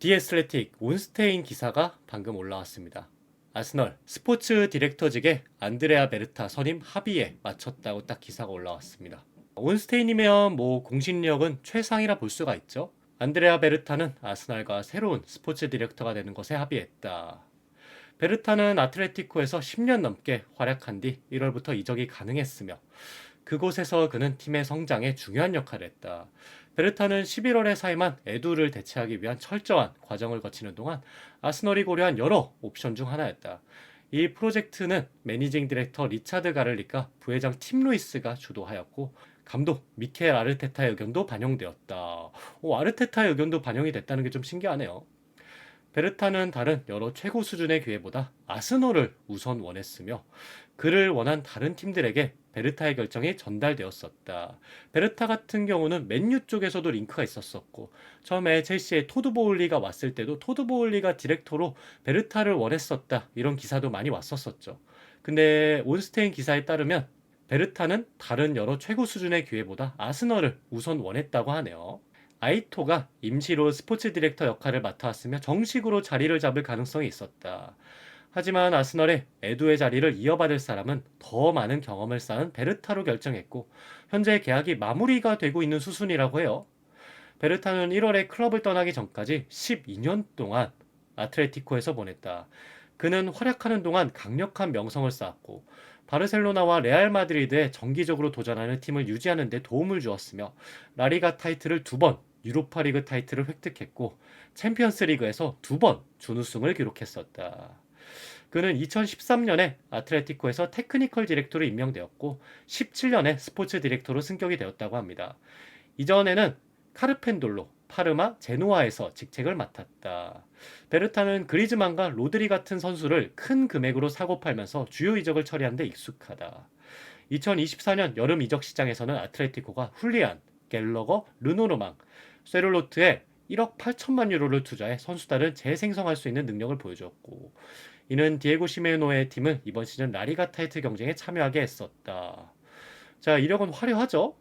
디 애슬레틱 온스테인 기사가 방금 올라왔습니다. 아스널 스포츠 디렉터직에 안드레아 베르타 선임 합의에 마쳤다고 딱 기사가 올라왔습니다. 온스테인이면 뭐 공신력은 최상이라 볼 수가 있죠. 안드레아 베르타는 아스널과 새로운 스포츠 디렉터가 되는 것에 합의했다. 베르타는 아틀레티코에서 10년 넘게 활약한 뒤 1월부터 이적이 가능했으며 그곳에서 그는 팀의 성장에 중요한 역할을 했다. 베르타는 11월에 사임한 에두를 대체하기 위한 철저한 과정을 거치는 동안 아스널이 고려한 여러 옵션 중 하나였다. 이 프로젝트는 매니징 디렉터 리차드 가를리카 부회장 팀 루이스가 주도하였고 감독 미켈 아르테타의 의견도 반영되었다. 아르테타의 의견도 반영이 됐다는 게 좀 신기하네요. 베르타는 다른 여러 최고 수준의 기회보다 아스널을 우선 원했으며 그를 원한 다른 팀들에게 베르타의 결정이 전달되었었다. 베르타 같은 경우는 맨유 쪽에서도 링크가 있었었고 처음에 첼시의 토드 보울리가 왔을 때도 토드 보울리가 디렉터로 베르타를 원했었다. 이런 기사도 많이 왔었었죠. 근데 온스테인 기사에 따르면 베르타는 다른 여러 최고 수준의 기회보다 아스널을 우선 원했다고 하네요. 아이토가 임시로 스포츠 디렉터 역할을 맡아왔으며 정식으로 자리를 잡을 가능성이 있었다. 하지만 아스널의 에두의 자리를 이어받을 사람은 더 많은 경험을 쌓은 베르타로 결정했고 현재 계약이 마무리가 되고 있는 수순이라고 해요. 베르타는 1월에 클럽을 떠나기 전까지 12년 동안 아틀레티코에서 보냈다. 그는 활약하는 동안 강력한 명성을 쌓았고 바르셀로나와 레알 마드리드에 정기적으로 도전하는 팀을 유지하는 데 도움을 주었으며 라리가 타이틀을 2번, 유로파리그 타이틀을 획득했고 챔피언스 리그에서 2번 준우승을 기록했었다. 그는 2013년에 아틀레티코에서 테크니컬 디렉터로 임명되었고 17년에 스포츠 디렉터로 승격이 되었다고 합니다. 이전에는 카르펜돌로, 파르마, 제노아에서 직책을 맡았다. 베르타는 그리즈만과 로드리 같은 선수를 큰 금액으로 사고 팔면서 주요 이적을 처리하는 데 익숙하다. 2024년 여름 이적 시장에서는 아틀레티코가 훌리안, 갤러거, 르노르망, 쇠룰로트에 1억 8천만 유로를 투자해 선수단을 재생성할 수 있는 능력을 보여주었고 이는 디에고 시메노의 팀을 이번 시즌 라리가 타이틀 경쟁에 참여하게 했었다. 자, 이력은 화려하죠?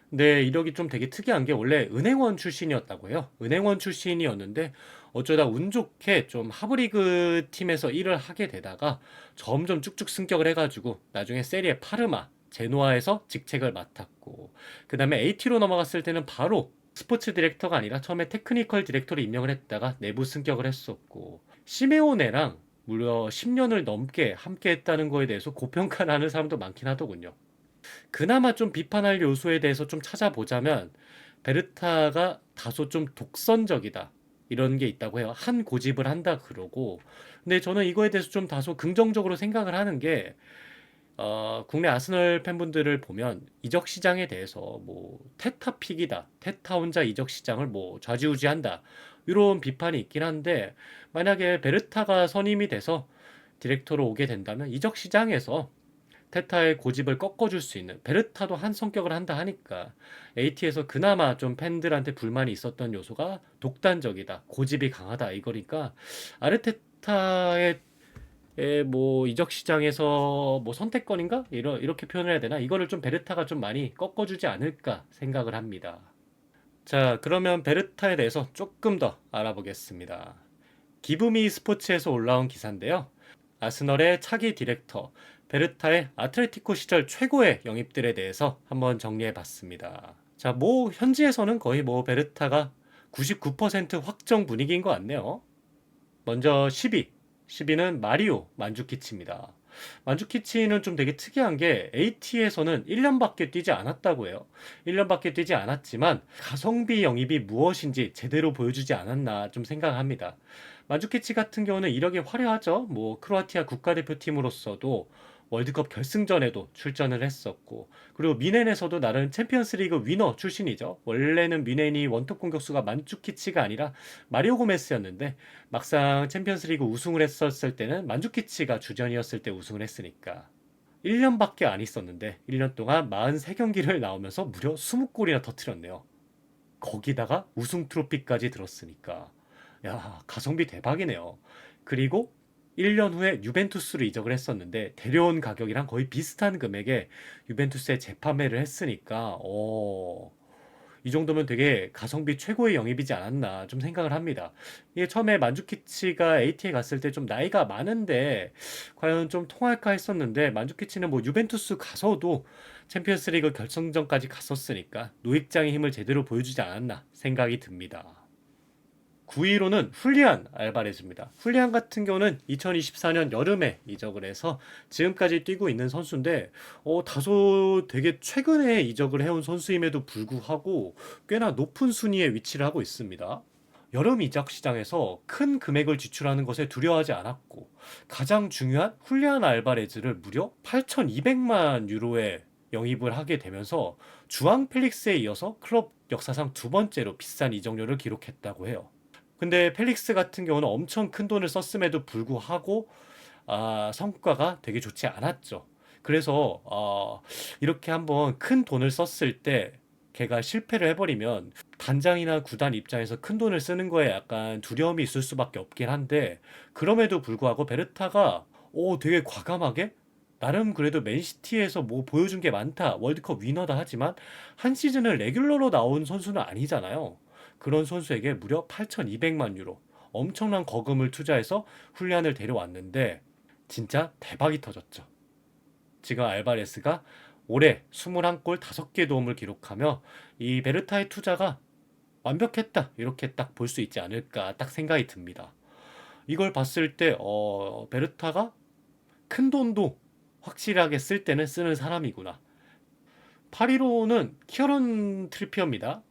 근데 이력이 좀 되게 특이한 게 원래 은행원 출신이었다고 해요. 은행원 출신이었는데 어쩌다 운 좋게 좀 하브리그 팀에서 일을 하게 되다가 점점 쭉쭉 승격을 해가지고 나중에 세리에 파르마, 제노아에서 직책을 맡았고 그 다음에 AT로 넘어갔을 때는 바로 스포츠 디렉터가 아니라 처음에 테크니컬 디렉터로 임명을 했다가 내부 승격을 했었고 시메오네랑 무려 10년을 넘게 함께 했다는 거에 대해서 고평가를 하는 사람도 많긴 하더군요. 그나마 좀 비판할 요소에 대해서 좀 찾아보자면 베르타가 다소 좀 독선적이다. 이런 게 있다고 해요. 한 고집을 한다 그러고. 근데 저는 이거에 대해서 좀 다소 긍정적으로 생각을 하는 게 국내 아스널 팬분들을 보면 이적 시장에 대해서 뭐 테타 픽이다. 테타 혼자 이적 시장을 뭐 좌지우지한다. 이런 비판이 있긴 한데 만약에 베르타가 선임이 돼서 디렉터로 오게 된다면 이적 시장에서 테타의 고집을 꺾어줄 수 있는 베르타도 한 성격을 한다 하니까 AT에서 그나마 좀 팬들한테 불만이 있었던 요소가 독단적이다, 고집이 강하다 이거니까 아르테타의 뭐 이적 시장에서 뭐 선택권인가 이렇게 표현을 해야 되나 이거를 좀 베르타가 좀 많이 꺾어주지 않을까 생각을 합니다. 자, 그러면 베르타에 대해서 조금 더 알아보겠습니다. 기브미 스포츠에서 올라온 기사인데요. 아스널의 차기 디렉터 베르타의 아틀레티코 시절 최고의 영입들에 대해서 한번 정리해 봤습니다. 자, 뭐 현지에서는 거의 뭐 베르타가 99% 확정 분위기인 것 같네요. 먼저 10위. 10위는 마리오 만주키치입니다. 만주키치는 좀 되게 특이한 게 AT에서는 1년밖에 뛰지 않았다고 해요. 1년밖에 뛰지 않았지만 가성비 영입이 무엇인지 제대로 보여주지 않았나 좀 생각합니다. 만주키치 같은 경우는 이력이 화려하죠. 뭐 크로아티아 국가대표팀으로서도 월드컵 결승전에도 출전을 했었고 그리고 미넨에서도 나름 챔피언스리그 위너 출신이죠. 원래는 미넨이 원톱 공격수가 만주키치가 아니라 마리오 고메스였는데 막상 챔피언스리그 우승을 했었을 때는 만주키치가 주전이었을 때 우승을 했으니까 1년밖에 안 있었는데 1년 동안 43경기를 나오면서 무려 20골이나 터트렸네요. 거기다가 우승 트로피까지 들었으니까 야, 가성비 대박이네요. 그리고 1년 후에 유벤투스로 이적을 했었는데 데려온 가격이랑 거의 비슷한 금액에 유벤투스에 재판매를 했으니까 이 정도면 되게 가성비 최고의 영입이지 않았나 좀 생각을 합니다. 이게 처음에 만주키치가 AT에 갔을 때 좀 나이가 많은데 과연 좀 통할까 했었는데, 만주키치는 뭐 유벤투스 가서도 챔피언스리그 결승전까지 갔었으니까 노익장의 힘을 제대로 보여주지 않았나 생각이 듭니다. 9위로는 훌리안 알바레즈입니다. 훌리안 같은 경우는 2024년 여름에 이적을 해서 지금까지 뛰고 있는 선수인데, 다소 되게 최근에 이적을 해온 선수임에도 불구하고 꽤나 높은 순위에 위치를 하고 있습니다. 여름 이적 시장에서 큰 금액을 지출하는 것에 두려워하지 않았고, 가장 중요한 훌리안 알바레즈를 무려 8,200만 유로에 영입을 하게 되면서 주앙 펠릭스에 이어서 클럽 역사상 두 번째로 비싼 이적료를 기록했다고 해요. 근데 펠릭스 같은 경우는 엄청 큰 돈을 썼음에도 불구하고 성과가 되게 좋지 않았죠. 그래서 이렇게 한번 큰 돈을 썼을 때 걔가 실패를 해버리면 단장이나 구단 입장에서 큰 돈을 쓰는 거에 약간 두려움이 있을 수밖에 없긴 한데, 그럼에도 불구하고 베르타가 되게 과감하게, 나름 그래도 맨시티에서 뭐 보여준 게 많다, 월드컵 위너다 하지만 한 시즌을 레귤러로 나온 선수는 아니잖아요. 그런 선수에게 무려 8,200만 유로, 엄청난 거금을 투자해서 훌리안을 데려왔는데 진짜 대박이 터졌죠. 지금 알바레스가 올해 21골 5개 도움을 기록하며 이 베르타의 투자가 완벽했다, 이렇게 딱 볼 수 있지 않을까 딱 생각이 듭니다. 이걸 봤을 때 베르타가 큰 돈도 확실하게 쓸 때는 쓰는 사람이구나. 8위로는 키어런 트리피어입니다.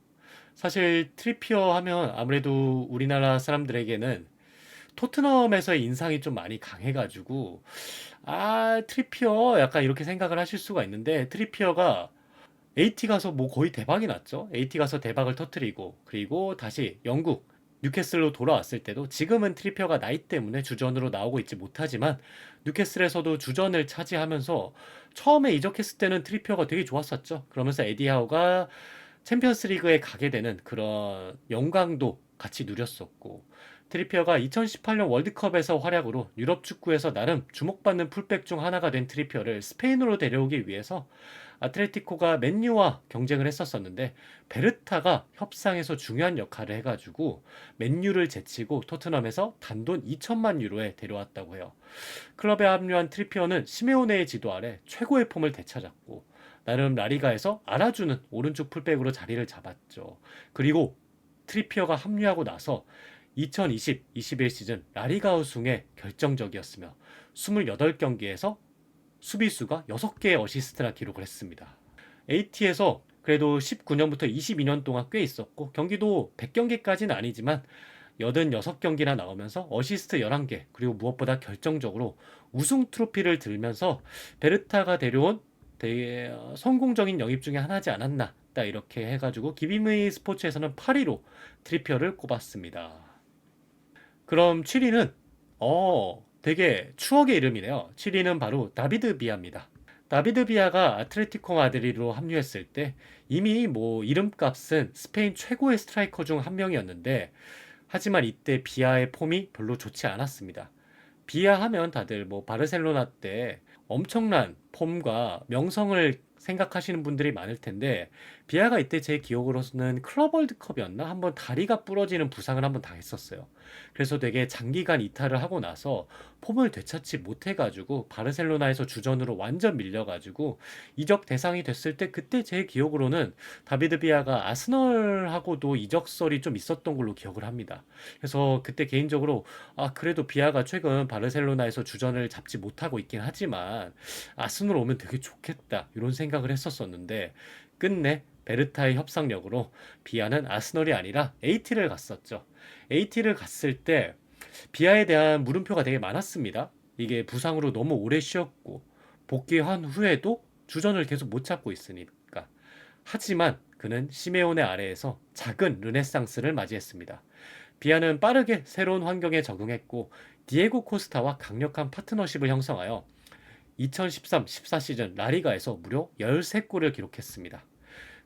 사실 트리피어 하면 아무래도 우리나라 사람들에게는 토트넘에서의 인상이 좀 많이 강해가지고 트리피어 약간 이렇게 생각을 하실 수가 있는데, 트리피어가 AT 가서 뭐 거의 대박이 났죠. AT 가서 대박을 터트리고 그리고 다시 영국 뉴캐슬로 돌아왔을 때도, 지금은 트리피어가 나이 때문에 주전으로 나오고 있지 못하지만 뉴캐슬에서도 주전을 차지하면서 처음에 이적했을 때는 트리피어가 되게 좋았었죠. 그러면서 에디하우가 챔피언스 리그에 가게 되는 그런 영광도 같이 누렸었고, 트리피어가 2018년 월드컵에서 활약으로 유럽 축구에서 나름 주목받는 풀백 중 하나가 된 트리피어를 스페인으로 데려오기 위해서 아틀레티코가 맨유와 경쟁을 했었었는데, 베르타가 협상에서 중요한 역할을 해가지고 맨유를 제치고 토트넘에서 단돈 2천만 유로에 데려왔다고 해요. 클럽에 합류한 트리피어는 시메오네의 지도 아래 최고의 폼을 되찾았고 나름 라리가에서 알아주는 오른쪽 풀백으로 자리를 잡았죠. 그리고 트리피어가 합류하고 나서 2020-21 시즌 라리가 우승에 결정적이었으며 28경기에서 수비수가 6개의 어시스트나 기록을 했습니다. AT에서 그래도 19년부터 22년 동안 꽤 있었고, 경기도 100경기까지는 아니지만 86경기나 나오면서 어시스트 11개, 그리고 무엇보다 결정적으로 우승 트로피를 들면서 베르타가 데려온 되게 성공적인 영입 중에 하나지 않았나, 딱 이렇게 해가지고 기비무이 스포츠에서는 8위로 트리피어를 꼽았습니다. 그럼 7위는 되게 추억의 이름이네요. 7위는 바로 다비드 비아입니다. 다비드 비아가 아틀레티코 마드리드로 합류했을 때 이미 뭐 이름값은 스페인 최고의 스트라이커 중 한 명이었는데, 하지만 이때 비아의 폼이 별로 좋지 않았습니다. 비아 하면 다들 뭐 바르셀로나 때 엄청난 폼과 명성을 생각하시는 분들이 많을 텐데, 비아가 이때 제 기억으로서는 클럽 월드컵이었나? 한번 다리가 부러지는 부상을 한번 당했었어요. 그래서 되게 장기간 이탈을 하고 나서 폼을 되찾지 못해가지고 바르셀로나에서 주전으로 완전 밀려가지고 이적 대상이 됐을 때, 그때 제 기억으로는 다비드 비아가 아스널하고도 이적설이 좀 있었던 걸로 기억을 합니다. 그래서 그때 개인적으로 그래도 비아가 최근 바르셀로나에서 주전을 잡지 못하고 있긴 하지만 아스널 오면 되게 좋겠다, 이런 생각을 했었었는데, 끝내 베르타의 협상력으로 비아는 아스널이 아니라 AT를 갔었죠. AT를 갔을 때 비아에 대한 물음표가 되게 많았습니다. 이게 부상으로 너무 오래 쉬었고 복귀한 후에도 주전을 계속 못 잡고 있으니까. 하지만 그는 시메오네 아래에서 작은 르네상스를 맞이했습니다. 비아는 빠르게 새로운 환경에 적응했고 디에고 코스타와 강력한 파트너십을 형성하여 2013-14 시즌 라리가에서 무려 13골을 기록했습니다.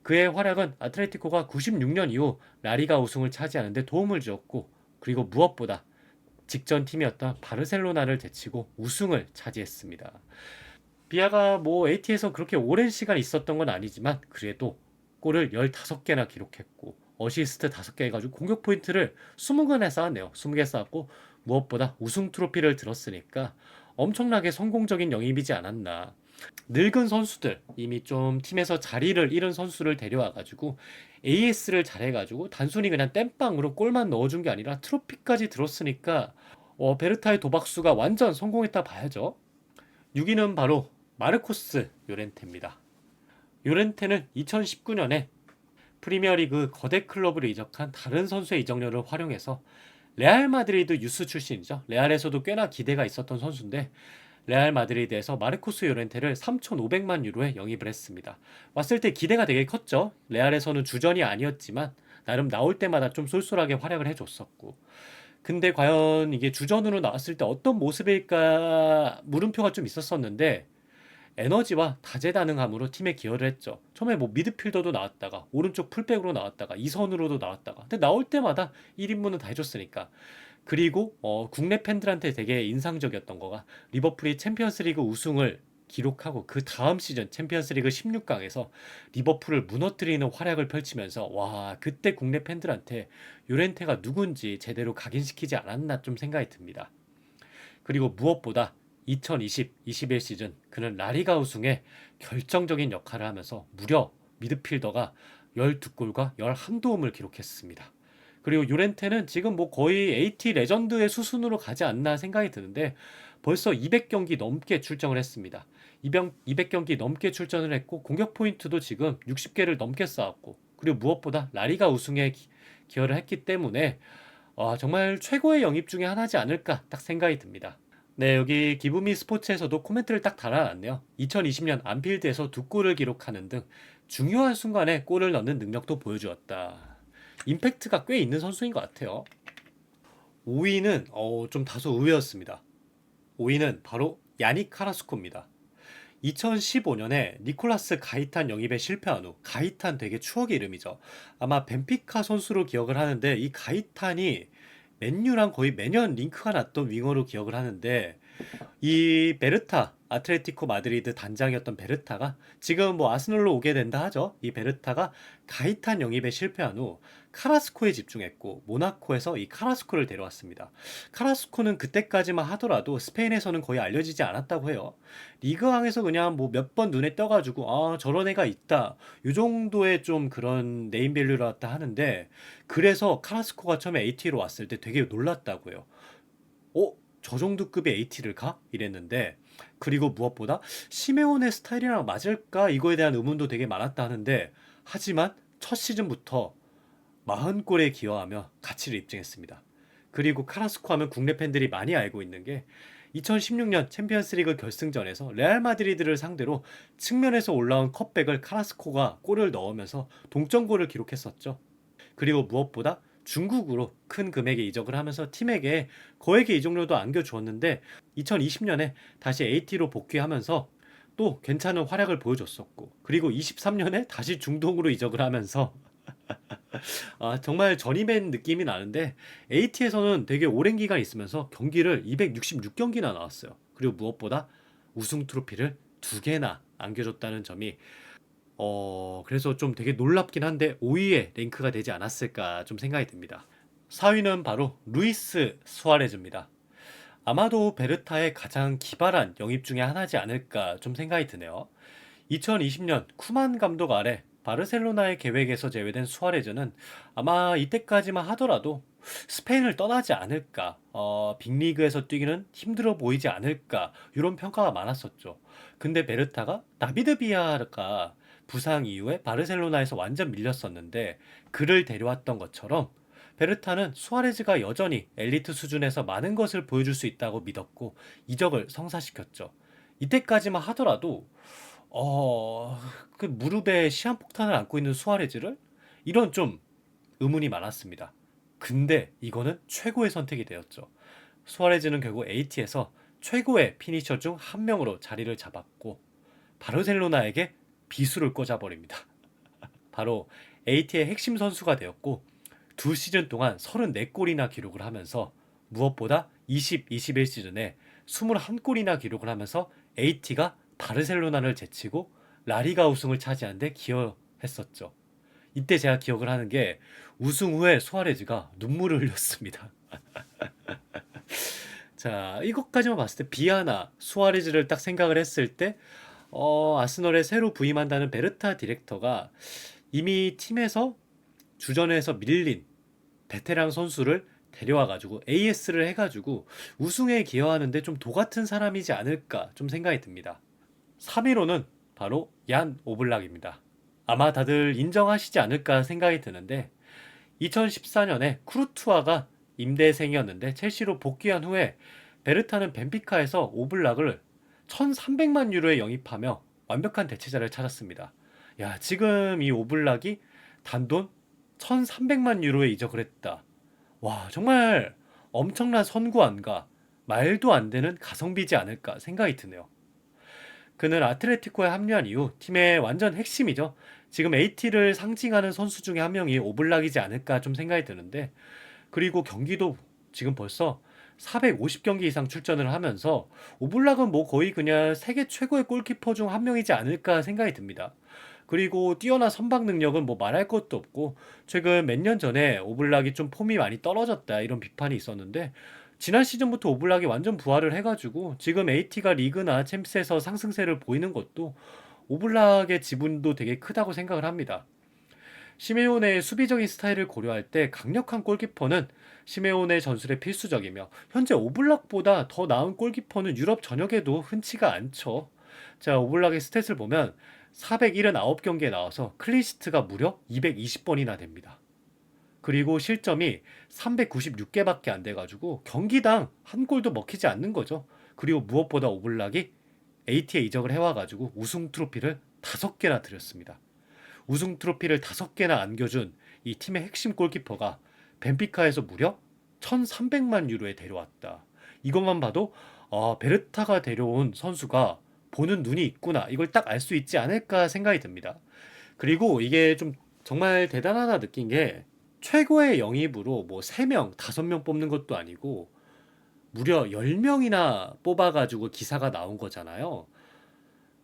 그의 활약은 아틀레티코가 96년 이후 라리가 우승을 차지하는 데 도움을 주었고, 그리고 무엇보다 직전 팀이었던 바르셀로나를 제치고 우승을 차지했습니다. 비아가 뭐 AT에서 그렇게 오랜 시간 있었던 건 아니지만 그래도 골을 15개나 기록했고 어시스트 5개 해가지고 공격 포인트를 20개나 쌓았네요. 20개 쌓았고 무엇보다 우승 트로피를 들었으니까 엄청나게 성공적인 영입이지 않았나. 늙은 선수들, 이미 좀 팀에서 자리를 잃은 선수를 데려와가지고 AS를 잘해가지고 단순히 그냥 땜빵으로 골만 넣어준 게 아니라 트로피까지 들었으니까 베르타의 도박수가 완전 성공했다 봐야죠. 6위는 바로 마르코스 요렌테입니다. 요렌테는 2019년에 프리미어리그 거대 클럽으로 이적한 다른 선수의 이적료를 활용해서 레알 마드리드 유스 출신이죠. 레알에서도 꽤나 기대가 있었던 선수인데 레알 마드리드에서 마르코스 요렌테를 3,500만 유로에 영입을 했습니다. 왔을 때 기대가 되게 컸죠. 레알에서는 주전이 아니었지만 나름 나올 때마다 좀 쏠쏠하게 활약을 해줬었고, 근데 과연 이게 주전으로 나왔을 때 어떤 모습일까 물음표가 좀 있었었는데 에너지와 다재다능함으로 팀에 기여를 했죠. 처음에 뭐 미드필더도 나왔다가 오른쪽 풀백으로 나왔다가 이선으로도 나왔다가, 근데 나올 때마다 1인분은 다 해줬으니까. 그리고 국내 팬들한테 되게 인상적이었던 거가 리버풀이 챔피언스리그 우승을 기록하고 그 다음 시즌 챔피언스리그 16강에서 리버풀을 무너뜨리는 활약을 펼치면서 와, 그때 국내 팬들한테 요렌테가 누군지 제대로 각인시키지 않았나 좀 생각이 듭니다. 그리고 무엇보다 2020-21 시즌 그는 라리가 우승에 결정적인 역할을 하면서 무려 미드필더가 12골과 11도움을 기록했습니다. 그리고 요렌테는 지금 뭐 거의 AT 레전드의 수순으로 가지 않나 생각이 드는데 벌써 200경기 넘게 출정을 했습니다. 200경기 넘게 출전을 했고 공격 포인트도 지금 60개를 넘게 쌓았고, 그리고 무엇보다 라리가 우승에 기여를 했기 때문에 정말 최고의 영입 중에 하나지 않을까 딱 생각이 듭니다. 네, 여기 기부미 스포츠에서도 코멘트를 딱 달아놨네요. 2020년 안필드에서 2골을 기록하는 등 중요한 순간에 골을 넣는 능력도 보여주었다. 임팩트가 꽤 있는 선수인 것 같아요. 5위는 좀 다소 의외였습니다. 5위는 바로 야닉 카라스코입니다. 2015년에 니콜라스 가이탄 영입에 실패한 후, 가이탄 되게 추억의 이름이죠. 아마 벤피카 선수로 기억을 하는데 이 가이탄이 맨유랑 거의 매년 링크가 났던 윙어로 기억을 하는데, 이 베르타, 아틀레티코 마드리드 단장이었던 베르타가 지금 뭐 아스널로 오게 된다 하죠. 이 베르타가 가이탄 영입에 실패한 후 카라스코에 집중했고 모나코에서 이 카라스코를 데려왔습니다. 카라스코는 그때까지만 하더라도 스페인에서는 거의 알려지지 않았다고 해요. 리그왕에서 그냥 뭐 몇 번 눈에 떠가지고 저런 애가 있다, 요 정도의 좀 그런 네임밸류라다 하는데, 그래서 카라스코가 처음에 AT로 왔을 때 되게 놀랐다고 해요. 저 정도 급의 AT를 가? 이랬는데, 그리고 무엇보다 시메온의 스타일이랑 맞을까? 이거에 대한 의문도 되게 많았다 하는데, 하지만 첫 시즌부터 40골에 기여하며 가치를 입증했습니다. 그리고 카라스코 하면 국내 팬들이 많이 알고 있는 게 2016년 챔피언스리그 결승전에서 레알 마드리드를 상대로 측면에서 올라온 컵백을 카라스코가 골을 넣으면서 동점골을 기록했었죠. 그리고 무엇보다 중국으로 큰 금액의 이적을 하면서 팀에게 거액의 이적료도 안겨주었는데 2020년에 다시 AT로 복귀하면서 또 괜찮은 활약을 보여줬었고, 그리고 23년에 다시 중동으로 이적을 하면서 정말 전임맨 느낌이 나는데 AT에서는 되게 오랜 기간 있으면서 경기를 266경기나 나왔어요. 그리고 무엇보다 우승 트로피를 2개나 안겨줬다는 점이 그래서 좀 되게 놀랍긴 한데 5위에 랭크가 되지 않았을까 좀 생각이 듭니다. 4위는 바로 루이스 수아레즈입니다. 아마도 베르타의 가장 기발한 영입 중에 하나지 않을까 좀 생각이 드네요. 2020년 쿠만 감독 아래 바르셀로나의 계획에서 제외된 수아레즈는 아마 이때까지만 하더라도 스페인을 떠나지 않을까, 빅리그에서 뛰기는 힘들어 보이지 않을까, 이런 평가가 많았었죠. 근데 베르타가 다비드 비아가 부상 이후에 바르셀로나에서 완전 밀렸었는데 그를 데려왔던 것처럼 베르타는 수아레즈가 여전히 엘리트 수준에서 많은 것을 보여줄 수 있다고 믿었고 이적을 성사시켰죠. 이때까지만 하더라도 그 무릎에 시한폭탄을 안고 있는 수아레즈를, 이런 좀 의문이 많았습니다. 근데 이거는 최고의 선택이 되었죠. 수아레즈는 결국 AT에서 최고의 피니셔 중 한 명으로 자리를 잡았고 바르셀로나에게 비수를 꽂아버립니다. 바로 AT의 핵심 선수가 되었고 2시즌 동안 34골이나 기록을 하면서 무엇보다 20-21 시즌에 21골이나 기록을 하면서 AT가 바르셀로나를 제치고 라리가 우승을 차지한 데 기여했었죠. 이때 제가 기억을 하는 게 우승 후에 수아레즈가 눈물을 흘렸습니다. 자, 이것까지만 봤을 때 비아나, 수아레즈를 딱 생각을 했을 때 아스널에 새로 부임한다는 베르타 디렉터가 이미 팀에서 주전에서 밀린 베테랑 선수를 데려와 가지고 AS를 해 가지고 우승에 기여하는데 좀 도 같은 사람이지 않을까 좀 생각이 듭니다. 3위로는 바로 얀 오블락입니다. 아마 다들 인정하시지 않을까 생각이 드는데 2014년에 쿠르투아가 임대생이었는데 첼시로 복귀한 후에 베르타는 벤피카에서 오블락을 1300만 유로에 영입하며 완벽한 대체자를 찾았습니다. 야, 지금 이 오블락이 단돈 1300만 유로에 이적을 했다. 와, 정말 엄청난 선구안과 말도 안 되는 가성비지 않을까 생각이 드네요. 그는 아틀레티코에 합류한 이후 팀의 완전 핵심이죠. 지금 AT를 상징하는 선수 중에 한 명이 오블락이지 않을까 좀 생각이 드는데, 그리고 경기도 지금 벌써 450경기 이상 출전을 하면서 오블락은 뭐 거의 그냥 세계 최고의 골키퍼 중 한 명이지 않을까 생각이 듭니다. 그리고 뛰어난 선방 능력은 뭐 말할 것도 없고, 최근 몇 년 전에 오블락이 좀 폼이 많이 떨어졌다 이런 비판이 있었는데 지난 시즌부터 오블락이 완전 부활을 해가지고 지금 AT가 리그나 챔스에서 상승세를 보이는 것도 오블락의 지분도 되게 크다고 생각을 합니다. 시메오네의 수비적인 스타일을 고려할 때 강력한 골키퍼는 시메오네 전술에 필수적이며, 현재 오블락보다 더 나은 골키퍼는 유럽 전역에도 흔치가 않죠. 자, 오블락의 스탯을 보면 479경기에 나와서 클린시트가 무려 220번이나 됩니다. 그리고 실점이 396개밖에 안 돼가지고 경기당 한 골도 먹히지 않는 거죠. 그리고 무엇보다 오블락이 AT에 이적을 해와가지고 우승 트로피를 5개나 드렸습니다. 우승 트로피를 5개나 안겨준 이 팀의 핵심 골키퍼가 벤피카에서 무려 1300만 유로에 데려왔다. 이것만 봐도 베르타가 데려온 선수가 보는 눈이 있구나, 이걸 딱 알 수 있지 않을까 생각이 듭니다. 그리고 이게 좀 정말 대단하다 느낀 게, 최고의 영입으로 뭐 3명, 5명 뽑는 것도 아니고 무려 10명이나 뽑아가지고 기사가 나온 거잖아요.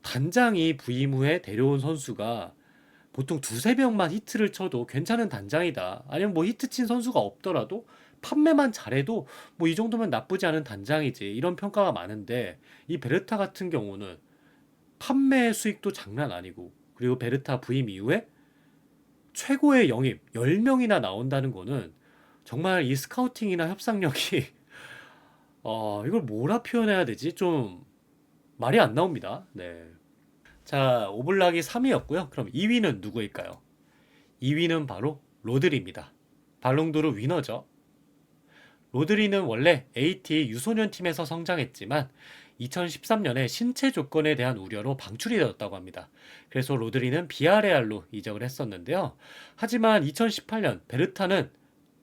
단장이 부임 후에 데려온 선수가 보통 두세 명만 히트를 쳐도 괜찮은 단장이다, 아니면 뭐 히트 친 선수가 없더라도 판매만 잘해도 뭐 이 정도면 나쁘지 않은 단장이지, 이런 평가가 많은데 이 베르타 같은 경우는 판매 수익도 장난 아니고, 그리고 베르타 부임 이후에 최고의 영입 10명이나 나온다는 거는 정말 이 스카우팅이나 협상력이 이걸 뭐라 표현해야 되지? 좀 말이 안 나옵니다. 네. 자, 오블락이 3위였고요. 그럼 2위는 누구일까요? 2위는 바로 로드리입니다. 발롱도르 위너죠. 로드리는 원래 AT 유소년 팀에서 성장했지만 2013년에 신체 조건에 대한 우려로 방출이 되었다고 합니다. 그래서 로드리는 비아레알로 이적을 했었는데요. 하지만 2018년 베르타는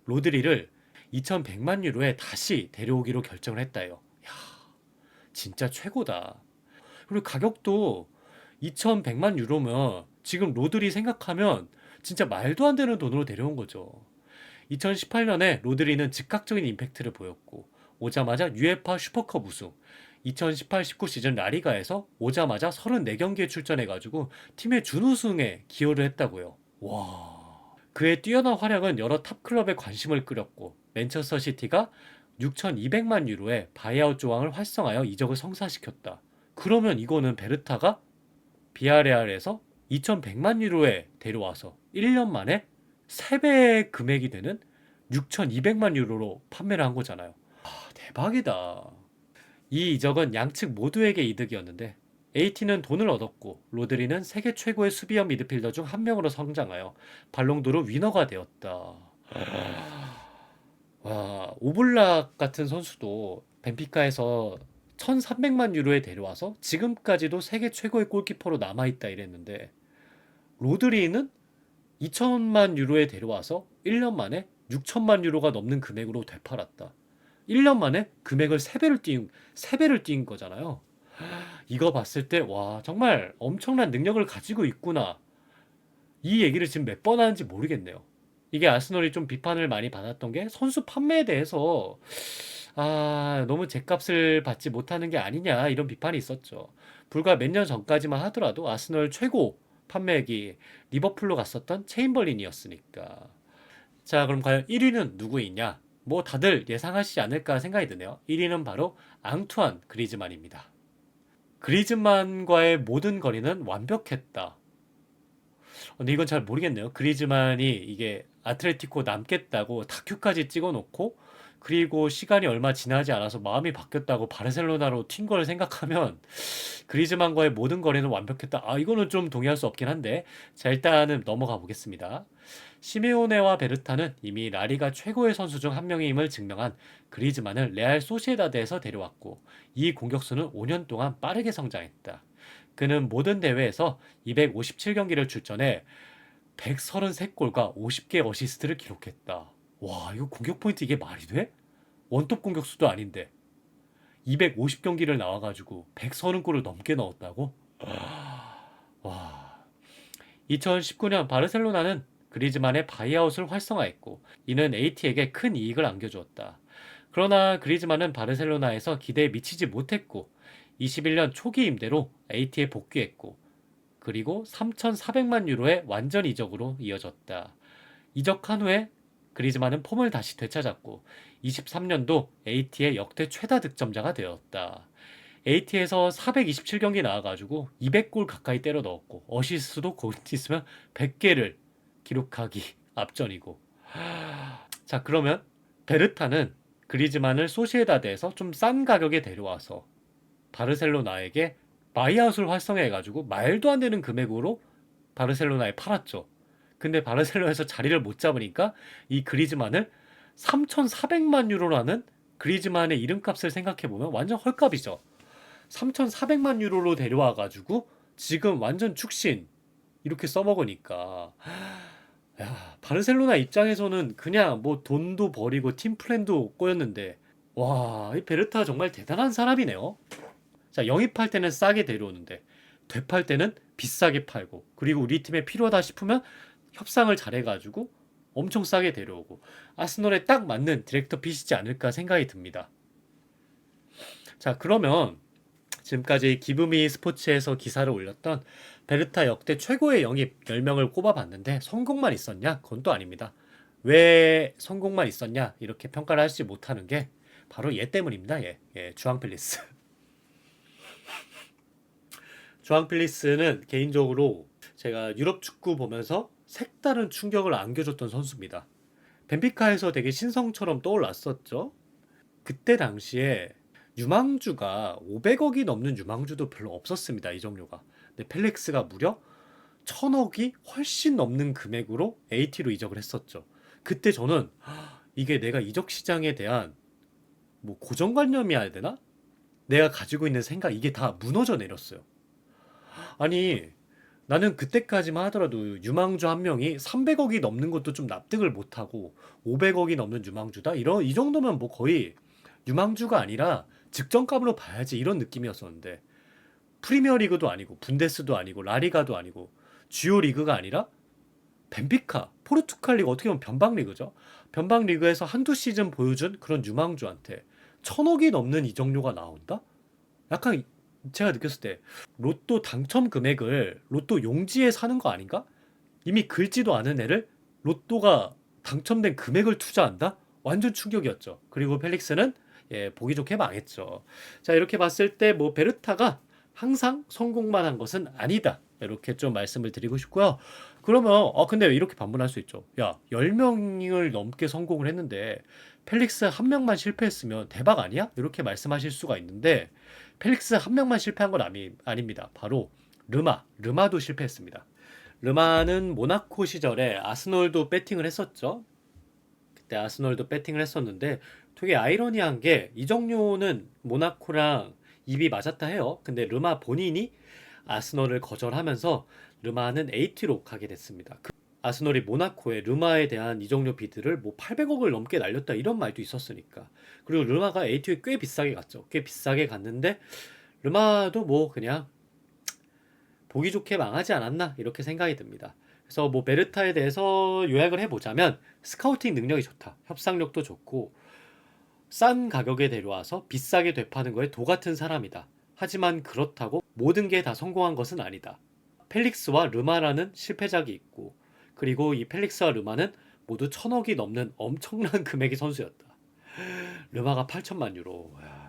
로드리를 2100만 유로에 다시 데려오기로 결정을 했다요. 야, 진짜 최고다. 그리고 가격도 2100만 유로면 지금 로드리 생각하면 진짜 말도 안 되는 돈으로 데려온 거죠. 2018년에 로드리는 즉각적인 임팩트를 보였고 오자마자 UEFA 슈퍼컵 우승, 2018-19 시즌 라리가에서 오자마자 34경기에 출전해가지고 팀의 준우승에 기여를 했다고요. 와. 그의 뛰어난 활약은 여러 탑클럽의 관심을 끌었고 맨체스터 시티가 6,200만 유로의 바이아웃 조항을 활성화하여 이적을 성사시켰다. 그러면 이거는 베르타가 비아레알에서 2,100만 유로에 데려와서 1년 만에 3배의 금액이 되는 6,200만 유로로 판매를 한 거잖아요. 대박이다. 이 이적은 양측 모두에게 이득이었는데 AT는 돈을 얻었고 로드리는 세계 최고의 수비형 미드필더 중 한 명으로 성장하여 발롱도르 위너가 되었다. 와, 오블락 같은 선수도 벤피카에서 1300만 유로에 데려와서 지금까지도 세계 최고의 골키퍼로 남아있다 이랬는데, 로드리는 2천만 유로에 데려와서 1년 만에 6천만 유로가 넘는 금액으로 되팔았다. 1년 만에 금액을 3배를 뛴 거잖아요. 이거 봤을 때, 와, 정말 엄청난 능력을 가지고 있구나. 이 얘기를 지금 몇 번 하는지 모르겠네요. 이게 아스널이 좀 비판을 많이 받았던 게 선수 판매에 대해서 너무 죗값을 받지 못하는 게 아니냐 이런 비판이 있었죠. 불과 몇 년 전까지만 하더라도 아스널 최고 판매액이 리버풀로 갔었던 체인벌린이었으니까. 자, 그럼 과연 1위는 누구이냐? 뭐 다들 예상하시지 않을까 생각이 드네요. 1위는 바로 앙투안 그리즈만입니다. 그리즈만과의 모든 거리는 완벽했다. 근데 이건 잘 모르겠네요. 그리즈만이 이게 아틀레티코 남겠다고 다큐까지 찍어놓고 그리고 시간이 얼마 지나지 않아서 마음이 바뀌었다고 바르셀로나로 튄 걸 생각하면 그리즈만과의 모든 거리는 완벽했다. 이거는 좀 동의할 수 없긴 한데 자, 일단은 넘어가 보겠습니다. 시메오네와 베르타는 이미 라리가 최고의 선수 중 한 명임을 증명한 그리즈만을 레알 소시에다드에서 데려왔고 이 공격수는 5년 동안 빠르게 성장했다. 그는 모든 대회에서 257경기를 출전해 133골과 50개 어시스트를 기록했다. 와, 이거 공격 포인트 이게 말이 돼? 원톱 공격수도 아닌데 250경기를 나와가지고 130골을 넘게 넣었다고? 와. 2019년 바르셀로나는 그리즈만의 바이아웃을 활성화했고 이는 AT에게 큰 이익을 안겨주었다. 그러나 그리즈만은 바르셀로나에서 기대에 미치지 못했고 21년 초기 임대로 AT에 복귀했고 그리고 3,400만 유로의 완전 이적으로 이어졌다. 이적한 후에 그리즈만은 폼을 다시 되찾았고 23년도 AT의 역대 최다 득점자가 되었다. AT에서 427경기 나와가지고 200골 가까이 때려 넣었고 어시스트도 곧 있으면 100개를 기록하기 앞전이고. 자, 그러면 베르타는 그리즈만을 소시에다드에서 좀 싼 가격에 데려와서 바르셀로나에게 바이아웃을 활성화해가지고 말도 안 되는 금액으로 바르셀로나에 팔았죠. 근데 바르셀로나에서 자리를 못 잡으니까 이 그리즈만을 3,400만 유로라는 그리즈만의 이름값을 생각해보면 완전 헐값이죠. 3,400만 유로로 데려와가지고 지금 완전 축신 이렇게 써먹으니까 야, 바르셀로나 입장에서는 그냥 뭐 돈도 버리고 팀 플랜도 꼬였는데 와, 이 베르타 정말 대단한 사람이네요. 자, 영입할 때는 싸게 데려오는데 되팔 때는 비싸게 팔고 그리고 우리 팀에 필요하다 싶으면 협상을 잘해가지고 엄청 싸게 데려오고 아스널에 딱 맞는 디렉터 핏이지 않을까 생각이 듭니다. 자, 그러면 지금까지 기브미 스포츠에서 기사를 올렸던 베르타 역대 최고의 영입 10명을 꼽아봤는데 성공만 있었냐? 그건 또 아닙니다. 왜 성공만 있었냐? 이렇게 평가를 하지 못하는 게 바로 얘 때문입니다. 주앙 필리스. 주앙 필리스는 개인적으로 제가 유럽 축구 보면서 색다른 충격을 안겨줬던 선수입니다. 벤피카에서 되게 신성처럼 떠올랐었죠. 그때 당시에 유망주가 500억이 넘는 유망주도 별로 없었습니다. 이적료가. 근데 펠릭스가 무려 1000억이 훨씬 넘는 금액으로 AT로 이적을 했었죠. 그때 저는 이게 내가 이적 시장에 대한 뭐 고정관념이 해야 되나? 내가 가지고 있는 생각 이게 다 무너져 내렸어요. 아니 나는 그때까지만 하더라도 유망주 한 명이 300억이 넘는 것도 좀 납득을 못하고 500억이 넘는 유망주다? 이 정도면 뭐 거의 유망주가 아니라 직전값으로 봐야지 이런 느낌이었었는데 프리미어 리그도 아니고 분데스도 아니고 라리가도 아니고 주요 리그가 아니라 벤피카, 포르투갈 리그 어떻게 보면 변방 리그죠. 변방 리그에서 한두 시즌 보여준 그런 유망주한테 1000억이 넘는 이적료가 나온다? 약간 제가 느꼈을 때 로또 당첨 금액을 로또 용지에 사는 거 아닌가? 이미 긁지도 않은 애를 로또가 당첨된 금액을 투자한다? 완전 충격이었죠. 그리고 펠릭스는 보기 좋게 망했죠. 자, 이렇게 봤을 때 뭐 베르타가 항상 성공만 한 것은 아니다. 이렇게 좀 말씀을 드리고 싶고요. 그러면 근데 이렇게 반문할 수 있죠. 야, 10명을 넘게 성공을 했는데 펠릭스 한 명만 실패했으면 대박 아니야? 이렇게 말씀하실 수가 있는데 펠릭스 한 명만 실패한 건 아닙니다. 바로 르마도 실패했습니다. 르마는 모나코 시절에 아스널도 배팅을 했었죠. 그때 아스널도 배팅을 했었는데 되게 아이러니한 게 이적료는 모나코랑 입이 맞았다 해요. 근데 르마 본인이 아스널을 거절하면서 르마는 AT로 가게 됐습니다. 아스널이 모나코에 르마에 대한 이적료 비드를 뭐 800억을 넘게 날렸다 이런 말도 있었으니까. 그리고 르마가 AT에 꽤 비싸게 갔죠. 꽤 비싸게 갔는데 르마도 뭐 그냥 보기 좋게 망하지 않았나 이렇게 생각이 듭니다. 그래서 뭐 베르타에 대해서 요약을 해보자면 스카우팅 능력이 좋다. 협상력도 좋고 싼 가격에 데려와서 비싸게 되파는 거에 도 같은 사람이다. 하지만 그렇다고 모든 게 다 성공한 것은 아니다. 펠릭스와 르마라는 실패작이 있고, 그리고 이 펠릭스와 르마는 모두 1,000억이 넘는 엄청난 금액의 선수였다. 르마가 8천만 유로. 야,